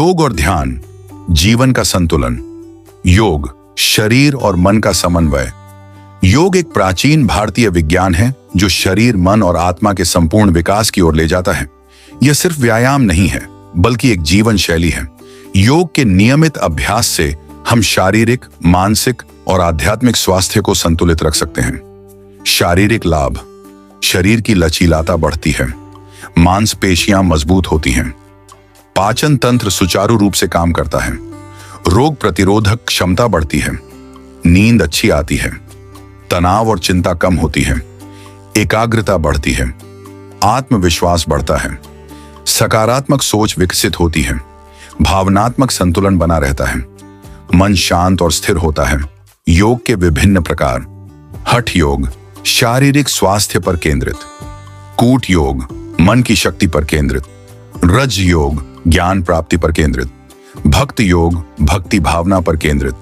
योग और ध्यान, जीवन का संतुलन। योग, शरीर और मन का समन्वय। योग एक प्राचीन भारतीय विज्ञान है जो शरीर, मन और आत्मा के संपूर्ण विकास की ओर ले जाता है। यह सिर्फ व्यायाम नहीं है, बल्कि एक जीवन शैली है। योग के नियमित अभ्यास से हम शारीरिक, मानसिक और आध्यात्मिक स्वास्थ्य को संतुलित रख सकते हैं। शारीरिक लाभ: शरीर की लचीलाता बढ़ती है, मांसपेशियां मजबूत होती हैं, पाचन तंत्र सुचारू रूप से काम करता है, रोग प्रतिरोधक क्षमता बढ़ती है, नींद अच्छी आती है, तनाव और चिंता कम होती है, एकाग्रता बढ़ती है, आत्मविश्वास बढ़ता है, सकारात्मक सोच विकसित होती है, भावनात्मक संतुलन बना रहता है, मन शांत और स्थिर होता है। योग के विभिन्न प्रकार: हठ योग, शारीरिक स्वास्थ्य पर केंद्रित; कूट योग, मन की शक्ति पर केंद्रित; रज योग, ज्ञान प्राप्ति पर केंद्रित; भक्त योग, भक्ति भावना पर केंद्रित;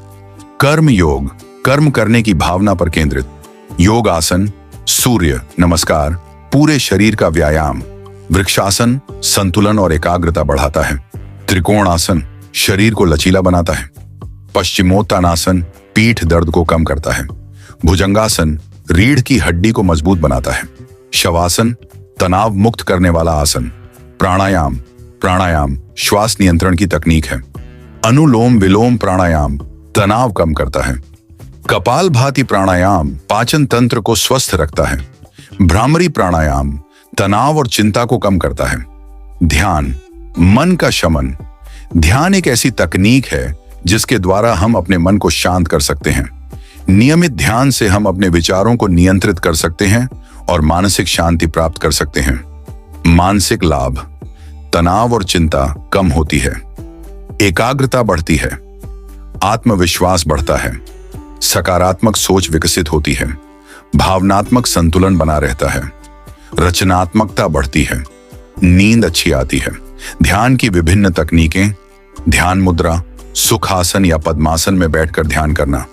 कर्म योग, कर्म करने की भावना पर केंद्रित; योग आसन, सूर्य नमस्कार, पूरे शरीर का व्यायाम; वृक्षासन, संतुलन और एकाग्रता बढ़ाता है; त्रिकोण आसन, शरीर को लचीला बनाता है; पश्चिमोत्तानासन, पीठ दर्द को कम करता है; भुजंगासन, रीढ़ की हड्डी को मजबूत बनाता है; शवासन, तनाव मुक्त करने वाला आसन; प्राणायाम, प्राणायाम श्वास नियंत्रण की तकनीक है; अनुलोम विलोम प्राणायाम, तनाव कम करता है; कपालभाति प्राणायाम, पाचन तंत्र को स्वस्थ रखता है; भ्रामरी प्राणायाम, तनाव और चिंता को कम करता है। ध्यान, मन का शमन। ध्यान एक ऐसी तकनीक है जिसके द्वारा हम अपने मन को शांत कर सकते हैं। नियमित ध्यान से हम अपने विचारों को नियंत्रित कर सकते हैं और मानसिक शांति प्राप्त कर सकते हैं। मानसिक लाभ: तनाव और चिंता कम होती है, एकाग्रता बढ़ती है, आत्मविश्वास बढ़ता है, सकारात्मक सोच विकसित होती है, भावनात्मक संतुलन बना रहता है, रचनात्मकता बढ़ती है, नींद अच्छी आती है। ध्यान की विभिन्न तकनीकें: ध्यान मुद्रा, सुखासन या पद्मासन में बैठकर ध्यान करना;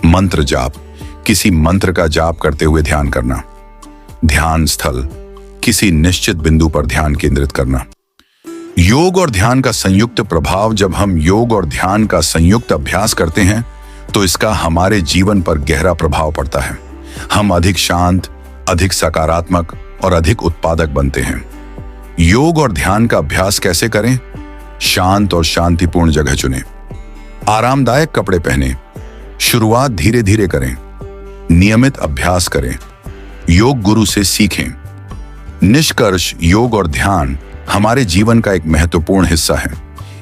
मंत्र जाप, किसी मंत्र का जाप करते हुए ध्यान करना; ध्यान स्थल, किसी निश्चित बिंदु पर ध्यान केंद्रित करना। योग और ध्यान का संयुक्त प्रभाव: जब हम योग और ध्यान का संयुक्त अभ्यास करते हैं तो इसका हमारे जीवन पर गहरा प्रभाव पड़ता है। हम अधिक शांत, अधिक सकारात्मक और अधिक उत्पादक बनते हैं। योग और ध्यान का अभ्यास कैसे करें? शांत और शांतिपूर्ण जगह चुनें, आरामदायक कपड़े पहनें, शुरुआत धीरे धीरे करें, नियमित अभ्यास करें, योग गुरु से सीखें। निष्कर्ष: योग और ध्यान हमारे जीवन का एक महत्वपूर्ण हिस्सा है।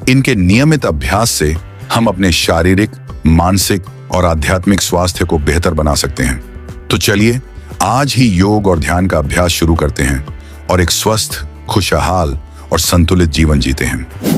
इनके नियमित अभ्यास से हम अपने शारीरिक, मानसिक और आध्यात्मिक स्वास्थ्य को बेहतर बना सकते हैं। तो चलिए आज ही योग और ध्यान का अभ्यास शुरू करते हैं और एक स्वस्थ, खुशहाल और संतुलित जीवन जीते हैं।